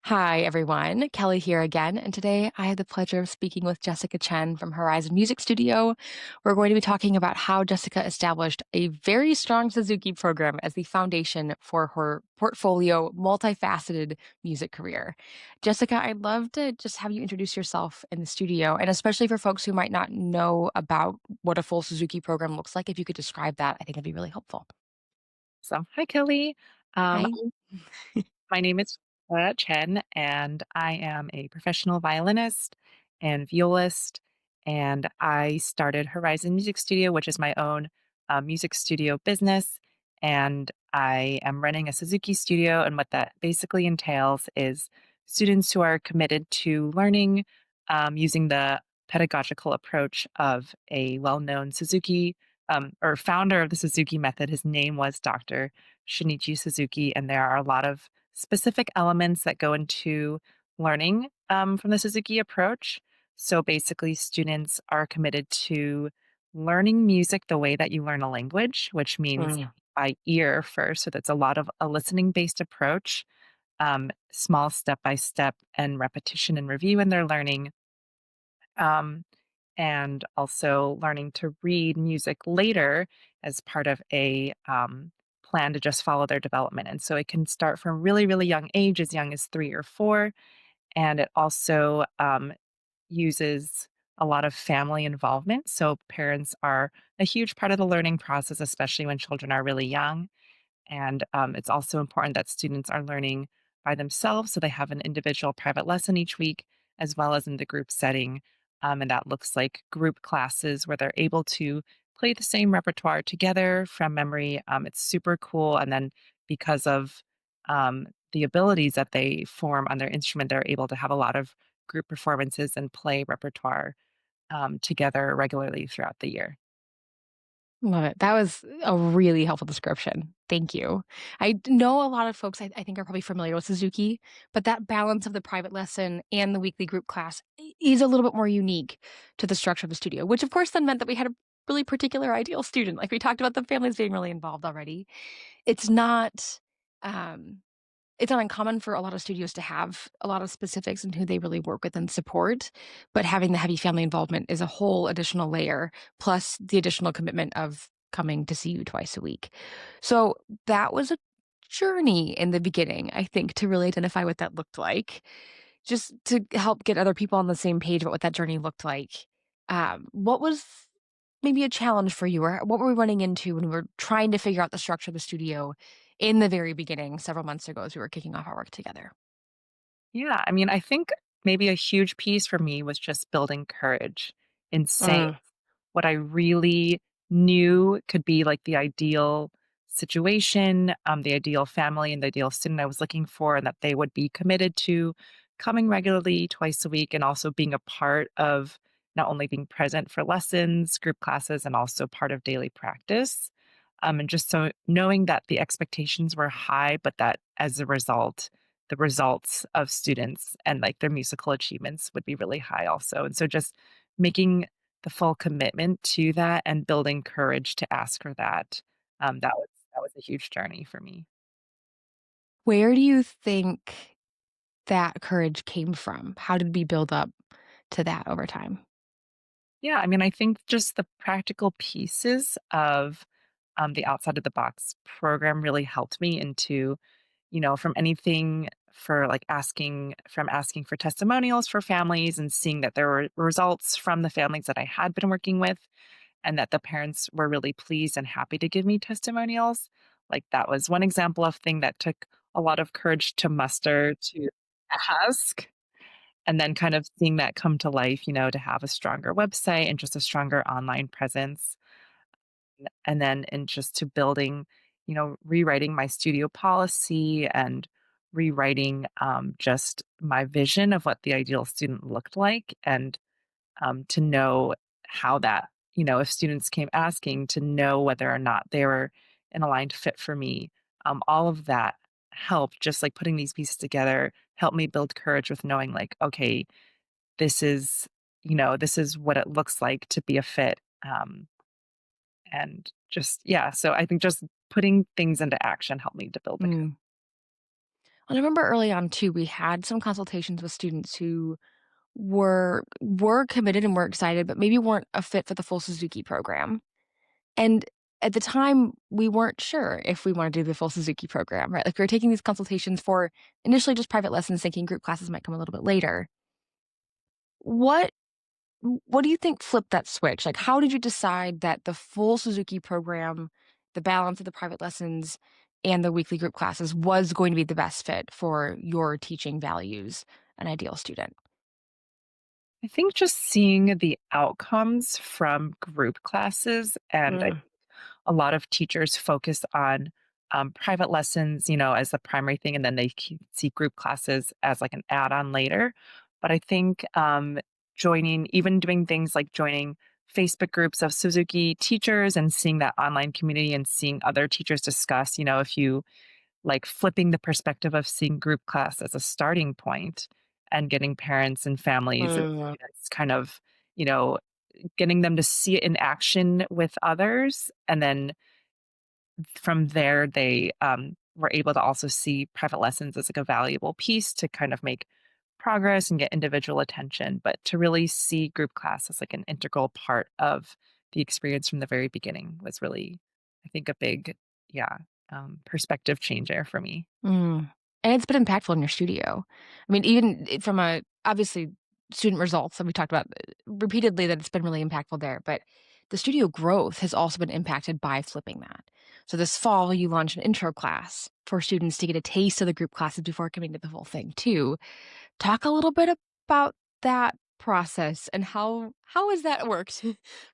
Hi, everyone. Kelly here again. And today I have the pleasure of speaking with Jessica Chen from Horizon Music Studio. We're going to be talking about how Jessica established a very strong Suzuki program as the foundation for her portfolio, multifaceted music career. Jessica, I'd love to just have you introduce yourself in the studio, and especially for folks who might not know about what a full Suzuki program looks like, if you could describe that, I think it'd be really helpful. So, hi, Kelly. Um, Hi. my name is Chen, and I am a professional violinist and violist. And I started Horizon Music Studio, which is my own music studio business. And I am running a Suzuki studio. And what that basically entails is students who are committed to learning using the pedagogical approach of a well known Suzuki or founder of the Suzuki method. His name was Dr. Shinichi Suzuki, and there are a lot of specific elements that go into learning from the Suzuki approach. So basically, students are committed to learning music the way that you learn a language, which means Mm. by ear first. So that's a lot of a listening based approach, small step by step and repetition and review in their learning. Um, and also learning to read music later as part of a plan to just follow their development. And so it can start from really, really young as 3 or 4. And it also uses a lot of family involvement. So parents are a huge part of the learning process, especially when children are really young. And it's also important that students are learning by themselves. So they have an individual private lesson each week, as well as in the group setting. And that looks like group classes where they're able to play the same repertoire together from memory. It's super cool. And then because of the abilities that they form on their instrument, they're able to have a lot of group performances and play repertoire together regularly throughout the year. Love it. That was a really helpful description. Thank you. Know a lot of folks I think are probably familiar with Suzuki, but that balance of the private lesson and the weekly group class is a little bit more unique to the structure of the studio, which of course then meant that we had a really particular ideal student. Like we talked about the families being really involved already. It's not um it's not uncommon for a lot of studios to have a lot of specifics in who they really work with and support, but having the heavy family involvement is a whole additional layer, plus the additional commitment of coming to see you twice a week. So that was a journey in the beginning, I think, to really identify what that looked like, just to help get other people on the same page about what that journey looked like. What was maybe a challenge for you, or what were we running into when we were trying to figure out the structure of the studio in the very beginning several months ago as we were kicking off our work together? Yeah, I mean, I think maybe a huge piece for me was just building courage in saying Mm. what I really knew could be like the ideal situation, the ideal family, and the ideal student I was looking for, and that they would be committed to coming regularly twice a week and also being a part of not only being present for lessons, group classes, and also part of daily practice. And just so knowing that the expectations were high, but that as a result, the results of students and like their musical achievements would be really high also. And so just making the full commitment to that and building courage to ask for that, that was a huge journey for me. Where do you think that courage came from? How did we build up to that over time? Yeah, I mean, I think just the practical pieces of, the Outside of the Box program really helped me into, from anything for, like, asking for testimonials for families and seeing that there were results from the families that I had been working with, and that the parents were really pleased and happy to give me testimonials. Like, that was one example of thing that took a lot of courage to muster to ask, and then kind of seeing that come to life, to have a stronger website and just a stronger online presence. And then in just to building, rewriting my studio policy and rewriting just my vision of what the ideal student looked like, and to know how that, if students came asking, to know whether or not they were an aligned fit for me. All of that helped, just like putting these pieces together, helped me build courage with knowing, like, okay, this is, this is what it looks like to be a fit. And just, yeah, so I think just putting things into action helped me to build the courage. Mm. And I remember early on too, we had some consultations with students who were committed and were excited, but maybe weren't a fit for the full Suzuki program. And at the time, we weren't sure if we wanted to do the full Suzuki program, right? Like we were taking these consultations for initially just private lessons, thinking group classes might come a little bit later. What what do you think flipped that switch? Like how did you decide that the full Suzuki program, the balance of the private lessons and the weekly group classes was going to be the best fit for your teaching values, an ideal student? I think just seeing the outcomes from group classes, and Mm, a lot of teachers focus on private lessons, as the primary thing, and then they see group classes as like an add-on later. But I think even doing things like joining Facebook groups of Suzuki teachers and seeing that online community and seeing other teachers discuss, if you like flipping the perspective of seeing group class as a starting point and getting parents and families and mm. students kind of, you know, getting them to see it in action with others. And then from there, they were able to also see private lessons as like a valuable piece to kind of make progress and get individual attention, but to really see group class as like an integral part of the experience from the very beginning was really, I think, a big, yeah, perspective changer for me. Mm. And it's been impactful in your studio. I mean, even from a obviously student results that we talked about repeatedly that it's been really impactful there, but the studio growth has also been impacted by flipping that. So this fall, you launched an intro class for students to get a taste of the group classes before coming to the whole thing too. Talk a little bit about that process and how has that worked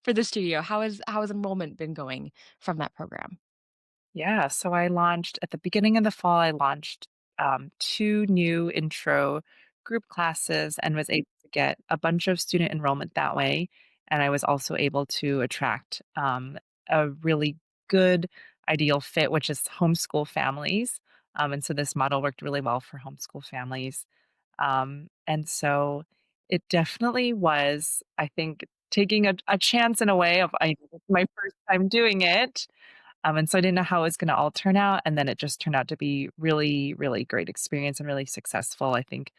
for the studio? How has enrollment been going from that program? Yeah, so I launched at the beginning of the fall, I launched 2 new intro group classes and was able to get a bunch of student enrollment that way. And I was also able to attract a really good ideal fit, which is homeschool families. And so this model worked really well for homeschool families. And so it definitely was, I think, taking a chance in a way of my first time doing it, and so I didn't know how it was gonna all turn out, and then it just turned out to be really, really great experience and really successful. I think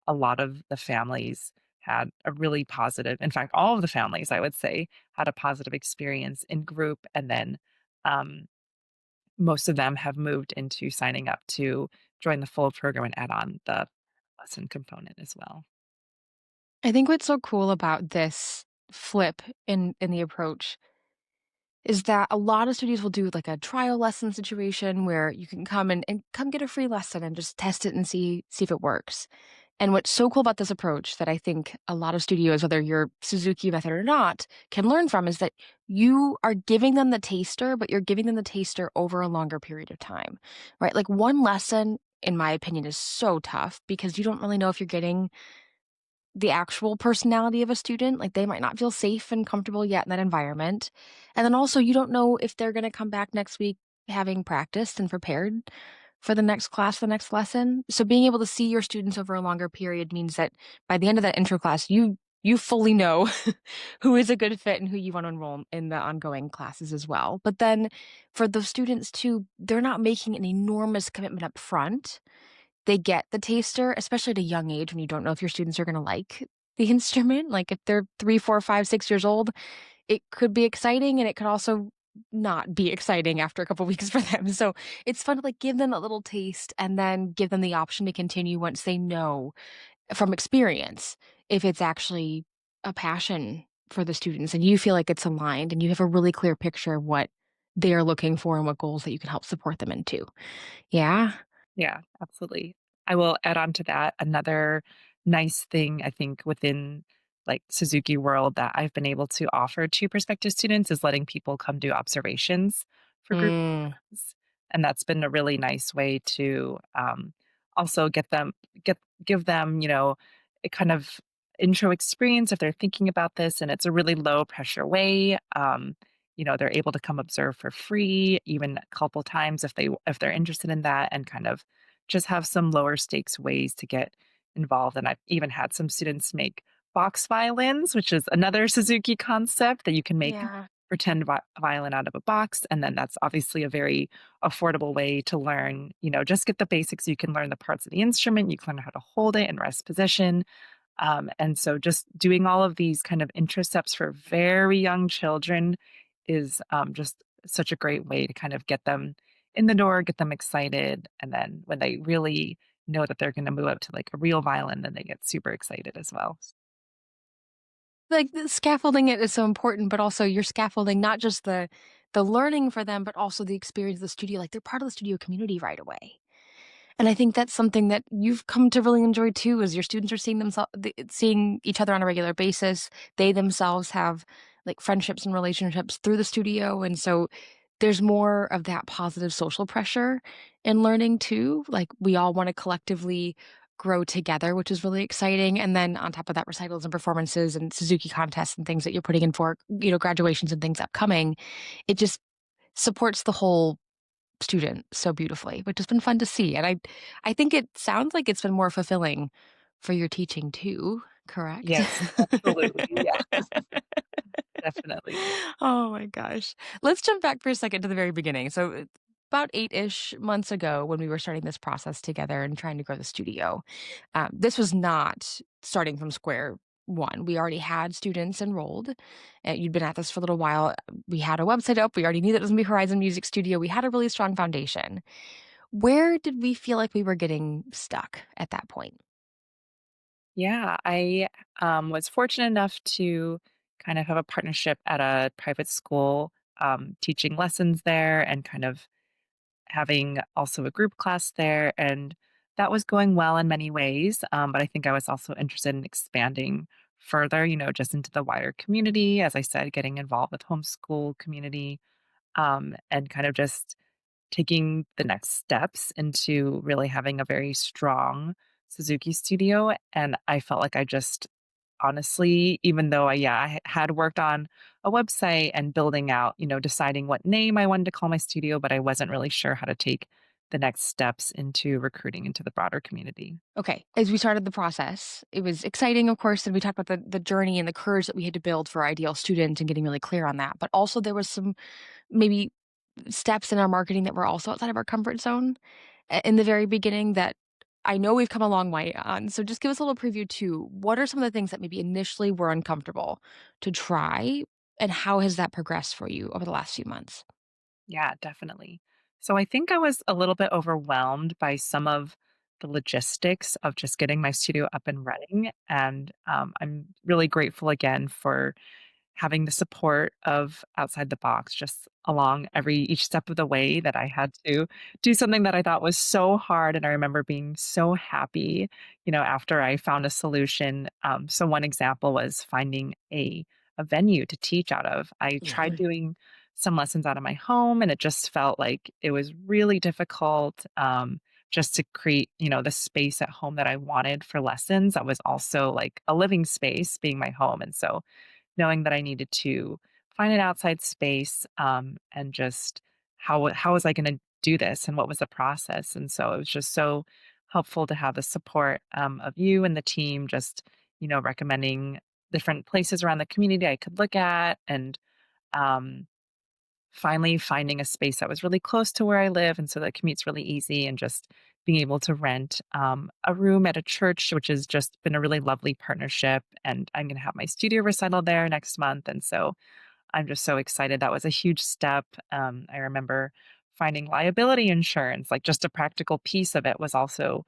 a lot of the families had a really positive, in fact, all of the families, I would say, had a positive experience in group, and then, um, most of them have moved into signing up to join the full program and add on the lesson component as well. I think what's so cool about this flip in the approach is that a lot of studios will do like a trial lesson situation where you can come and come get a free lesson and just test it and see if it works. And what's so cool about this approach that I think a lot of studios, whether you're Suzuki method or not, can learn from is that you are giving them the taster, but you're giving them the taster over a longer period of time, right? Like one lesson, in my opinion, is so tough because you don't really know if you're getting the actual personality of a student, like, they might not feel safe and comfortable yet in that environment, and then also you don't know if they're gonna come back next week having practiced and prepared for the next class, the next lesson, so being able to see your students over a longer period means that by the end of that intro class, you fully know who is a good fit and who you wanna enroll in the ongoing classes as well, but then for those students too, they're not making an enormous commitment up front. They get the taster, especially at a young age when you don't know if your students are gonna like the instrument. Like, if they're 3, 4, 5, 6 years old, it could be exciting, and it could also not be exciting after a couple weeks for them. So, it's fun to, like, give them a little taste and then give them the option to continue once they know from experience if it's actually a passion for the students and you feel like it's aligned and you have a really clear picture of what they're looking for and what goals that you can help support them into. Yeah? Yeah, absolutely. I will add on to that another nice thing I think within like Suzuki world that I've been able to offer to prospective students is letting people come do observations for group Mm. lessons. And that's been a really nice way to also get give them, a kind of intro experience if they're thinking about this, and it's a really low pressure way. They're able to come observe for free even a couple times if they're interested in that, and kind of just have some lower stakes ways to get involved. And I've even had some students make box violins, which is another Suzuki concept that you can make Yeah. pretend violin out of a box. And then that's obviously a very affordable way to learn, just get the basics. You can learn the parts of the instrument, you can learn how to hold it in rest position. And so just doing all of these kind of intro steps for very young children is just such a great way to kind of get them in the door, get them excited. And then when they really know that they're going to move up to like a real violin, then they get super excited as well. Like, the scaffolding it is so important, but also you're scaffolding not just the learning for them, but also the experience of the studio, like, they're part of the studio community right away. And I think that's something that you've come to really enjoy too, is your students are seeing each other on a regular basis. They themselves have, like, friendships and relationships through the studio, and so there's more of that positive social pressure in learning too. Like, we all wanna collectively grow together, which is really exciting, and then on top of that, recitals and performances and Suzuki contests and things that you're putting in for, graduations and things upcoming. It just supports the whole student so beautifully, which has been fun to see, and I think it sounds like it's been more fulfilling for your teaching too, correct? Yes, absolutely. Yeah, definitely. Oh my gosh. Let's jump back for a second to the very beginning. So, about 8-ish months ago when we were starting this process together and trying to grow the studio, this was not starting from square one. We already had students enrolled. You'd been at this for a little while. We had a website up. We already knew that it was going to be Horizon Music Studio. We had a really strong foundation. Where did we feel like we were getting stuck at that point? Yeah, I was fortunate enough to kind of have a partnership at a private school, teaching lessons there and kind of having also a group class there. And that was going well in many ways. But I think I was also interested in expanding further, just into the wider community. As I said, getting involved with homeschool community, and kind of just taking the next steps into really having a very strong Suzuki studio. And I felt like I just honestly, even though I had worked on a website and building out, deciding what name I wanted to call my studio, but I wasn't really sure how to take the next steps into recruiting into the broader community. Okay, as we started the process, it was exciting, of course, and we talked about the journey and the courage that we had to build for our ideal student and getting really clear on that. But also there was some maybe steps in our marketing that were also outside of our comfort zone in the very beginning that I know we've come a long way on. So just give us a little preview too. What are some of the things that maybe initially were uncomfortable to try, and how has that progressed for you over the last few months? Yeah, definitely. So I think I was a little bit overwhelmed by some of the logistics of just getting my studio up and running. And I'm really grateful again for having the support of Outside the Box just along each step of the way that I had to do something that I thought was so hard. And I remember being so happy, after I found a solution. So one example was finding a venue to teach out of. I tried Mhm. doing some lessons out of my home and it just felt like it was really difficult, just to create, the space at home that I wanted for lessons. That was also like a living space being my home. And so knowing that I needed to find an outside space, and just how was I gonna do this and what was the process? And so it was just so helpful to have the support, of you and the team just, recommending different places around the community I could look at and, um, finally finding a space that was really close to where I live, and so the commute's really easy and just being able to rent, a room at a church, which has just been a really lovely partnership, and I'm gonna have my studio recital there next month, and so I'm just so excited. That was a huge step. I remember finding liability insurance, like, just a practical piece of it was also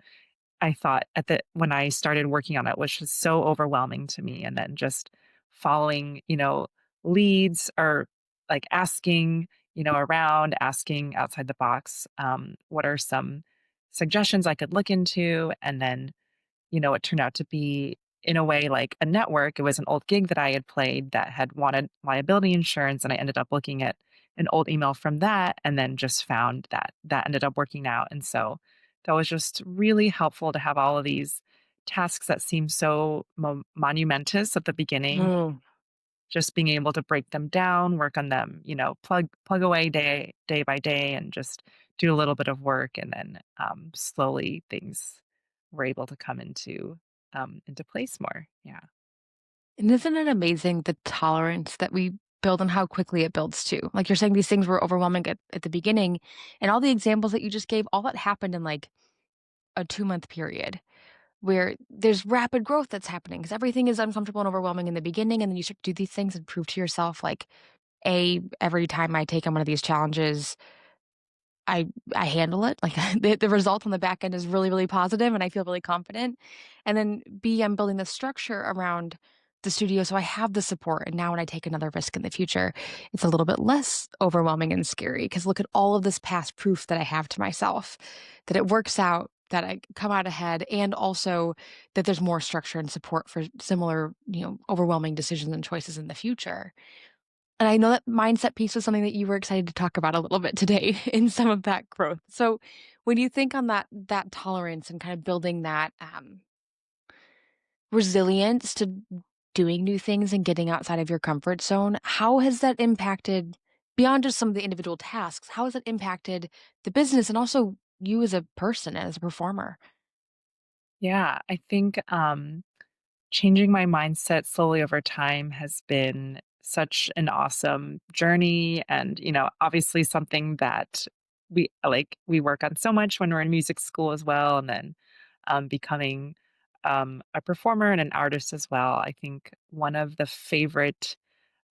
I thought at the when I started working on it, which was so overwhelming to me, and then just following, leads or, like, asking, around, asking outside the box, what are some suggestions I could look into, and then it turned out to be, in a way, like a network. It was an old gig that I had played that had wanted liability insurance, and I ended up looking at an old email from that and then just found that that ended up working out. And so that was just really helpful to have all of these tasks that seemed so monumentous at the beginning, Mm. just being able to break them down, work on them, plug away day by day, and just do a little bit of work, and then slowly things were able to come into place more. Yeah. And isn't it amazing the tolerance that we build and how quickly it builds too. Like you're saying, these things were overwhelming at the beginning, and all the examples that you just gave, all that happened in like a 2-month period where there's rapid growth that's happening because everything is uncomfortable and overwhelming in the beginning, and then you start to do these things and prove to yourself, like, every time I take on one of these challenges, I handle it, like, the result on the back end is really, really positive, and I feel really confident, and then B, I'm building the structure around the studio, so I have the support, and now when I take another risk in the future, it's a little bit less overwhelming and scary. Because look at all of this past proof that I have to myself, that it works out, that I come out ahead, and also that there's more structure and support for similar, overwhelming decisions and choices in the future. And I know that mindset piece was something that you were excited to talk about a little bit today in some of that growth. So when you think on that tolerance and kind of building that resilience to doing new things and getting outside of your comfort zone, how has that impacted beyond just some of the individual tasks? How has it impacted the business and also you as a person, as a performer? Yeah, I think changing my mindset slowly over time has been such an awesome journey and, obviously something that we work on so much when we're in music school as well, and then becoming a performer and an artist as well. I think one of the favorite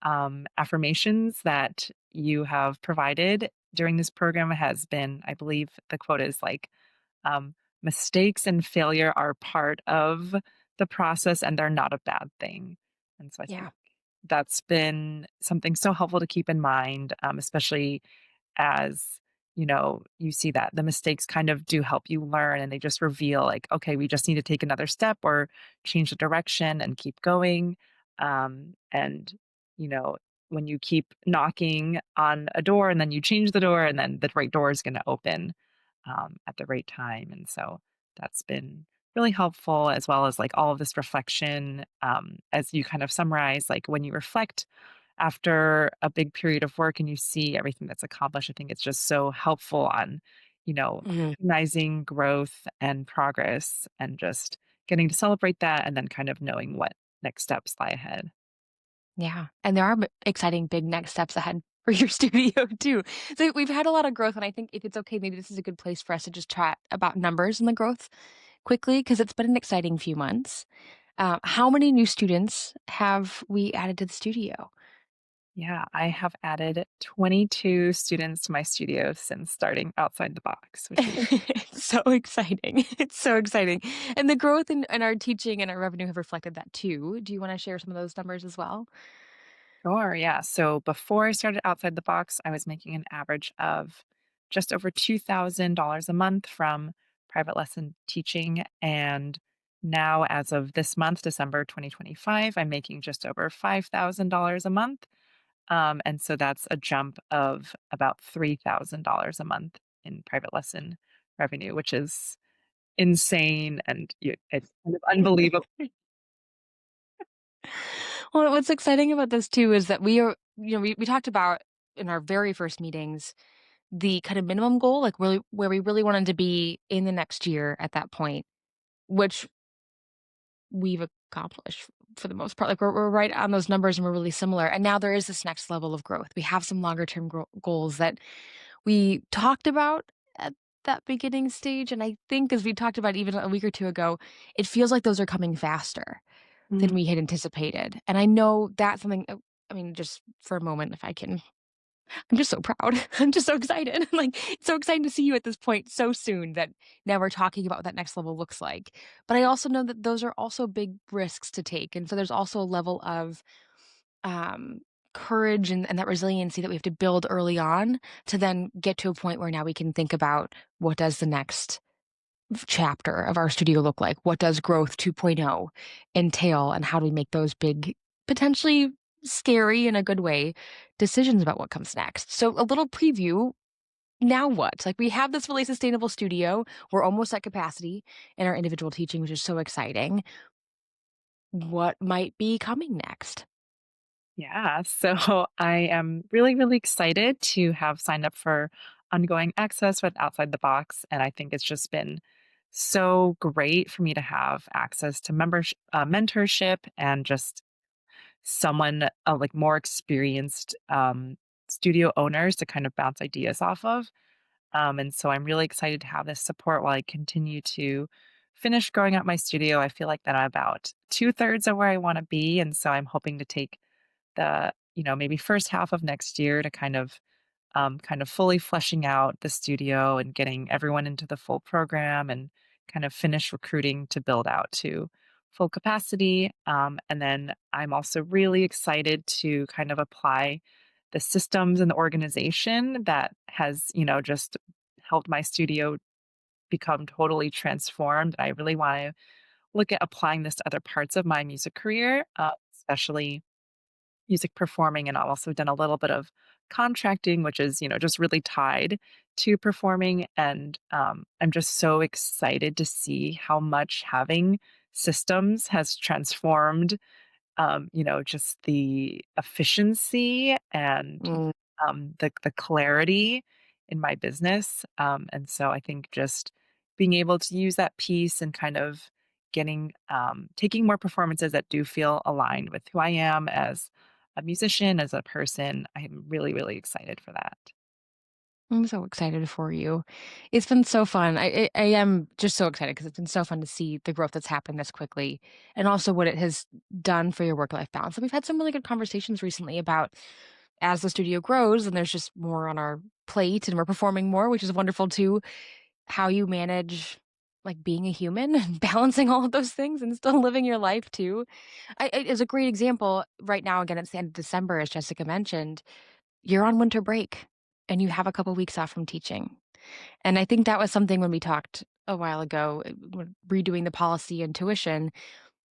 affirmations that you have provided during this program has been, I believe the quote is like, um, mistakes and failure are part of the process and they're not a bad thing. And so I think Yeah. that's been something so helpful to keep in mind, especially as you see that the mistakes kind of do help you learn and they just reveal like, okay, we just need to take another step or change the direction and keep going. And you know when you keep knocking on a door and then you change the door and then the right door is going to open at the right time. And so that's been really helpful, as well as like all of this reflection, as you kind of summarize, like when you reflect after a big period of work and you see everything that's accomplished. I think it's just so helpful on, Mhm. recognizing growth and progress and just getting to celebrate that and then kind of knowing what next steps lie ahead. Yeah, and there are exciting big next steps ahead for your studio too. So we've had a lot of growth, and I think if it's okay, maybe this is a good place for us to just chat about numbers and the growth quickly because it's been an exciting few months. How many new students have we added to the studio? Yeah, I have added 22 students to my studio since starting Outside the Box, which is It's so exciting. It's so exciting. And the growth in our teaching and our revenue have reflected that too. Do you want to share some of those numbers as well? sure, yeah. So before I started Outside the Box, I was making an average of just over $2,000 a month from private lesson teaching. And now, as of this month, December 2025, I'm making just over $5,000 a month. And so that's a jump of about $3,000 a month in private lesson revenue, which is insane. And it's kind of unbelievable. Well, what's exciting about this too is that we are, we talked about in our very first meetings the kind of minimum goal, like really where we really wanted to be in the next year at that point, which we've accomplished for the most part. Like we're right on those numbers and we're really similar. And now there is this next level of growth. We have some longer term goals that we talked about at that beginning stage. And I think as we talked about even a week or two ago, it feels like those are coming faster than we had anticipated. And I know that's something, I mean, just for a moment, if I can, I'm just so proud. I'm just so excited. Like, it's so exciting to see you at this point so soon that now we're talking about what that next level looks like. But I also know that those are also big risks to take. And so there's also a level of um, courage and that resiliency that we have to build early on to then get to a point where now we can think about what does the next chapter of our studio look like? What does growth 2.0 entail? And how do we make those big, potentially scary in a good way, decisions about what comes next? So, a little preview. Now what? Like, we have this really sustainable studio. We're almost at capacity in our individual teaching, which is so exciting. What might be coming next? Yeah, so I am really, really excited to have signed up for ongoing access with Outside the Box. And I think it's just been so great for me to have access to mentorship and just someone, like more experienced studio owners to kind of bounce ideas off of. And so I'm really excited to have this support while I continue to finish growing up my studio. I feel like that I'm about two-thirds of where I want to be. And so I'm hoping to take the, maybe first half of next year to kind of fully fleshing out the studio and getting everyone into the full program and kind of finish recruiting to build out to full capacity. And then I'm also really excited to kind of apply the systems and the organization that has, just helped my studio become totally transformed. I really want to look at applying this to other parts of my music career, especially music performing, and I've also done a little bit of contracting, which is, just really tied to performing. And I'm just so excited to see how much having systems has transformed, just the efficiency and Mm. the clarity in my business. And so I think just being able to use that piece and kind of taking more performances that do feel aligned with who I am as a musician, as a person. I'm really, really excited for that. I'm so excited for you. It's been so fun. I am just so excited because it's been so fun to see the growth that's happened this quickly and also what it has done for your work-life balance. And we've had some really good conversations recently about as the studio grows and there's just more on our plate and we're performing more, which is wonderful too, how you manage like being a human and balancing all of those things and still living your life too. As a great example, right now, again, it's the end of December, as Jessica mentioned, you're on winter break and you have a couple weeks off from teaching. And I think that was something when we talked a while ago, when redoing the policy and tuition,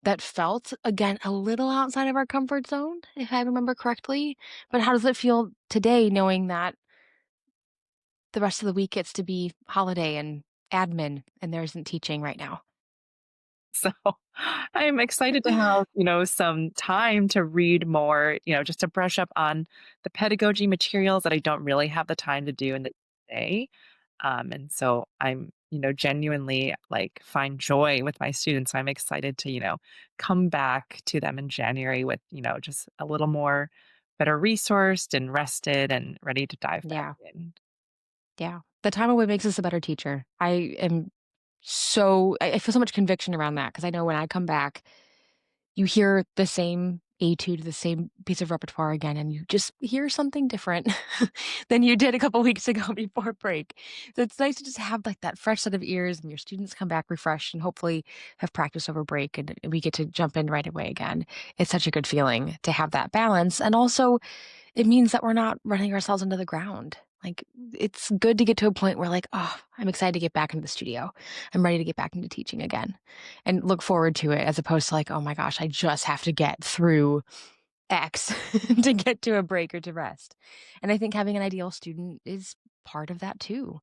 that felt, again, a little outside of our comfort zone, if I remember correctly. But how does it feel today knowing that the rest of the week gets to be holiday and admin and there isn't teaching right now? So I'm excited to have, some time to read more, just to brush up on the pedagogy materials that I don't really have the time to do in the day. And so I'm, genuinely like find joy with my students. So I'm excited to, come back to them in January with, just a little more better resourced and rested and ready to dive back Yeah. in. Yeah. The time away makes us a better teacher. I feel so much conviction around that because I know when I come back, you hear the same etude, the same piece of repertoire again, and you just hear something different than you did a couple weeks ago before break. So it's nice to just have like that fresh set of ears and your students come back refreshed and hopefully have practice over break and we get to jump in right away again. It's such a good feeling to have that balance. And also it means that we're not running ourselves into the ground. Like, it's good to get to a point where, like, oh, I'm excited to get back into the studio. I'm ready to get back into teaching again and look forward to it as opposed to, like, oh my gosh, I just have to get through X to get to a break or to rest. And I think having an ideal student is part of that too.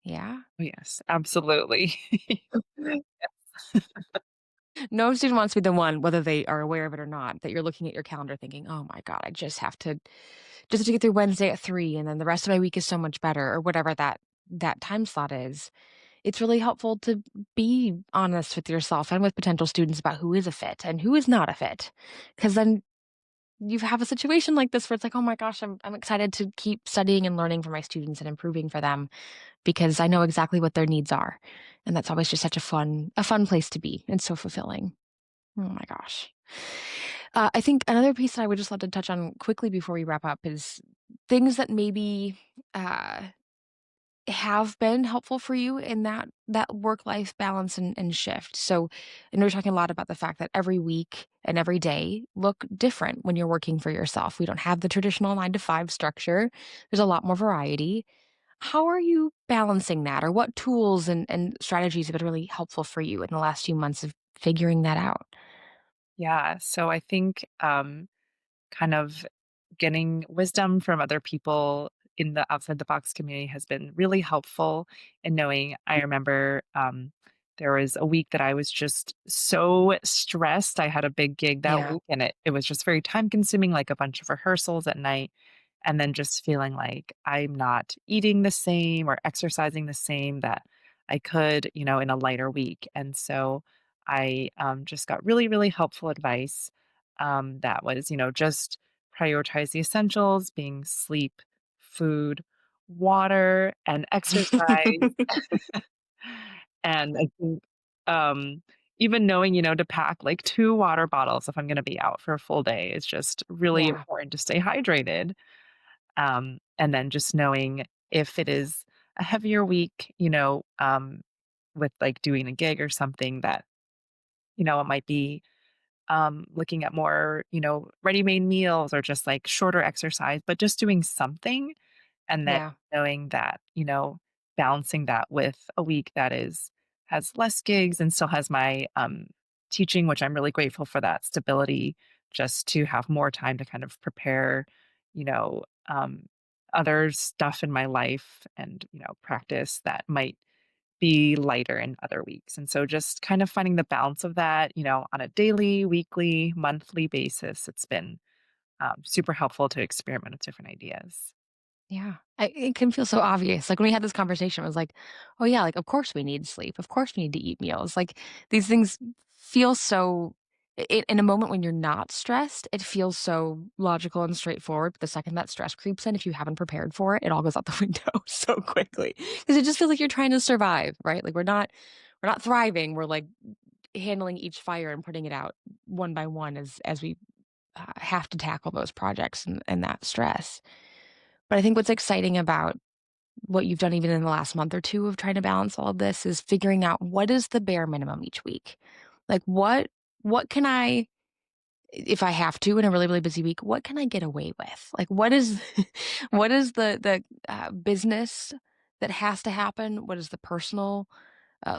Yeah. Oh, yes, absolutely. No student wants to be the one, whether they are aware of it or not, that you're looking at your calendar thinking, oh my God, I just have to get through Wednesday at 3 and then the rest of my week is so much better or whatever that time slot is. It's really helpful to be honest with yourself and with potential students about who is a fit and who is not a fit. Because then you have a situation like this where it's like, oh my gosh, I'm excited to keep studying and learning for my students and improving for them because I know exactly what their needs are. And that's always just such a fun place to be and so fulfilling. Oh my gosh. I think another piece that I would just love to touch on quickly before we wrap up is things that maybe uh, have been helpful for you in that work life balance and shift. So, and we're talking a lot about the fact that every week and every day look different when you're working for yourself. We don't have the traditional 9 to 5 structure. There's a lot more variety. How are you balancing that, or what tools and strategies have been really helpful for you in the last few months of figuring that out? Yeah. So I think kind of getting wisdom from other people in the outside the box community has been really helpful in knowing. I remember there was a week that I was just so stressed. I had a big gig that Yeah. week and it was just very time consuming, like a bunch of rehearsals at night. And then just feeling like I'm not eating the same or exercising the same that I could, in a lighter week. And so I just got really, really helpful advice that was, just prioritize the essentials, being sleep, food, water, and exercise. And I think, even knowing, to pack like 2 water bottles if I'm gonna be out for a full day is just really Yeah, important to stay hydrated. And then just knowing if it is a heavier week, with like doing a gig or something that, it might be looking at more, ready-made meals or just like shorter exercise, but just doing something and then yeah, knowing that, balancing that with a week that has less gigs and still has my teaching, which I'm really grateful for that stability, just to have more time to kind of prepare, you know, um, other stuff in my life and, practice that might be lighter in other weeks. And so just kind of finding the balance of that, on a daily, weekly, monthly basis, it's been super helpful to experiment with different ideas. yeah. It can feel so obvious. Like when we had this conversation, I was like, "Oh yeah, like of course we need sleep. Of course we need to eat meals." Like these things feel so. In a moment when you're not stressed, it feels so logical and straightforward. But the second that stress creeps in, if you haven't prepared for it, it all goes out the window so quickly because it just feels like you're trying to survive, right? Like we're not thriving. We're like handling each fire and putting it out one by one as we have to tackle those projects and that stress. But I think what's exciting about what you've done even in the last month or 2 of trying to balance all of this is figuring out what is the bare minimum each week. Like, what can I if I have to in a really, really busy week, what can I get away with? Like, what is what is the business that has to happen? What is the personal,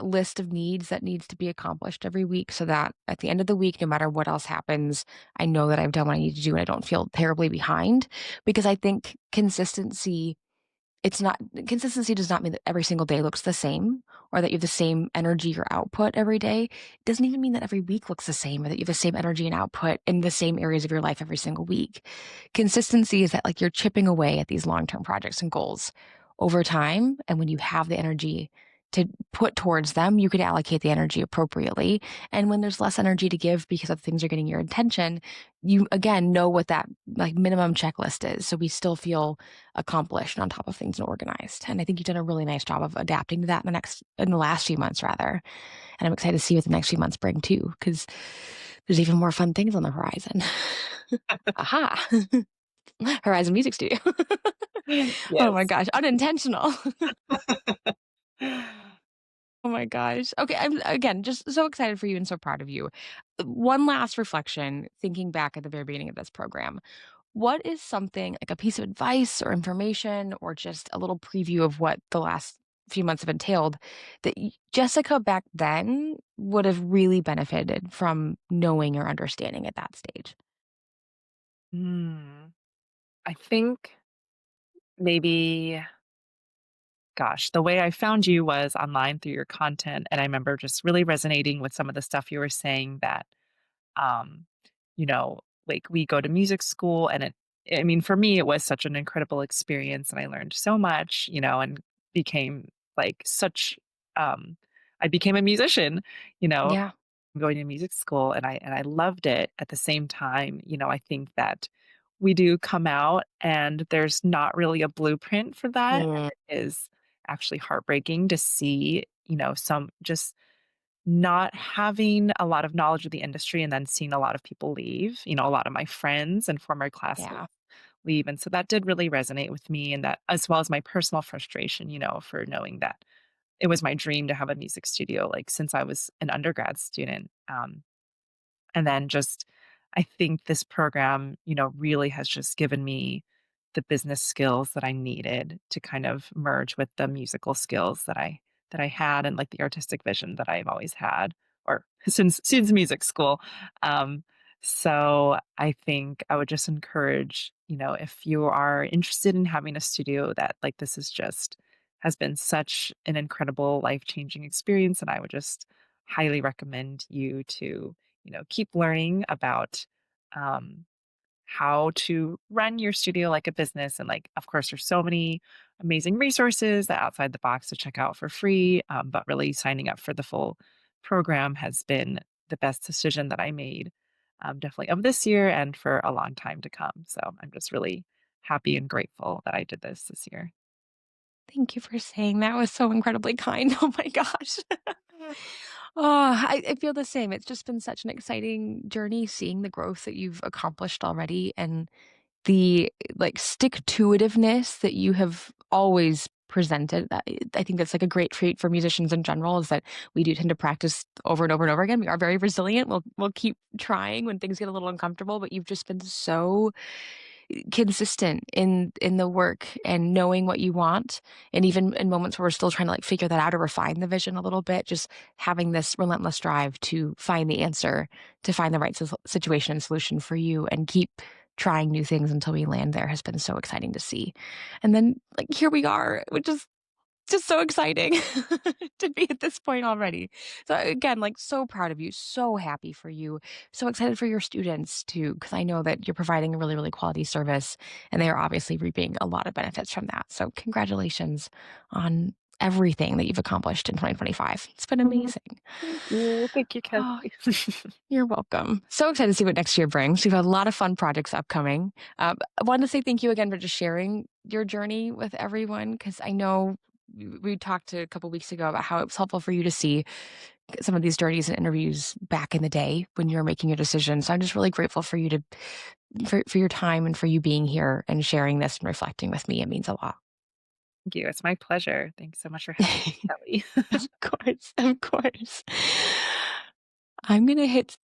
list of needs that needs to be accomplished every week so that at the end of the week, no matter what else happens, I know that I've done what I need to do and I don't feel terribly behind? Because I think consistency does not mean that every single day looks the same or that you have the same energy or output every day. It doesn't even mean that every week looks the same or that you have the same energy and output in the same areas of your life every single week. Consistency is that like you're chipping away at these long-term projects and goals over time. And when you have the energy to put towards them, you can allocate the energy appropriately. And when there's less energy to give because other things are getting your attention, you again know what that like minimum checklist is. So we still feel accomplished and on top of things and organized. And I think you've done a really nice job of adapting to that in the last few months rather. And I'm excited to see what the next few months bring too, because there's even more fun things on the horizon. Aha. Horizon Music Studio. Oh my Yes. gosh. Unintentional. Oh my gosh. Okay, I'm again just so excited for you and so proud of you. One last reflection, thinking back at the very beginning of this program. What is something like a piece of advice or information or just a little preview of what the last few months have entailed that Jessica back then would have really benefited from knowing or understanding at that stage? Mm, I think maybe, gosh, the way I found you was online through your content. And I remember just really resonating with some of the stuff you were saying that, um, like we go to music school and I mean, for me, it was such an incredible experience and I learned so much, and became like I became a musician, you know, Yeah. going to music school and I loved it. At the same time, I think that we do come out and there's not really a blueprint for that. Mm, And it is actually heartbreaking to see, some just not having a lot of knowledge of the industry and then seeing a lot of people leave, a lot of my friends and former classmates yeah. leave. And so that did really resonate with me and that as well as my personal frustration, for knowing that it was my dream to have a music studio like since I was an undergrad student. And then just I think this program, really has just given me the business skills that I needed to kind of merge with the musical skills that I had and like the artistic vision that I've always had or since music school. Um, so I think I would just encourage, if you are interested in having a studio that like this is just has been such an incredible life-changing experience and I would just highly recommend you to keep learning about um, how to run your studio like a business. And like, of course, there's so many amazing resources that outside the box to check out for free. But really signing up for the full program has been the best decision that I made. definitely of this year and for a long time to come. So I'm just really happy and grateful that I did this year. Thank you for saying that was so incredibly kind. Oh my gosh. Oh, I feel the same. It's just been such an exciting journey seeing the growth that you've accomplished already and the, like, stick-to-itiveness that you have always presented. I think that's, like, a great trait for musicians in general is that we do tend to practice over and over and over again. We are very resilient. We'll keep trying when things get a little uncomfortable, but you've just been so consistent in the work and knowing what you want, and even in moments where we're still trying to, like, figure that out or refine the vision a little bit, just having this relentless drive to find the answer, to find the right situation and solution for you and keep trying new things until we land there has been so exciting to see. And then, like, here we are, which is just so exciting to be at this point already. So again, like, so proud of you, so happy for you, so excited for your students too, because I know that you're providing a really, really quality service and they are obviously reaping a lot of benefits from that. So congratulations on everything that you've accomplished in 2025. It's been Mhm. amazing. Thank you. Thank you, Oh, Kelly. you're welcome. So excited to see what next year brings. We've got a lot of fun projects upcoming. I wanted to say thank you again for just sharing your journey with everyone because I know we talked a couple weeks ago about how it was helpful for you to see some of these journeys and interviews back in the day when you were making your decisions. So I'm just really grateful for you to for your time and for you being here and sharing this and reflecting with me. It means a lot. Thank you. It's my pleasure. Thanks so much for having me, Kelly. Of course, of course. I'm gonna hit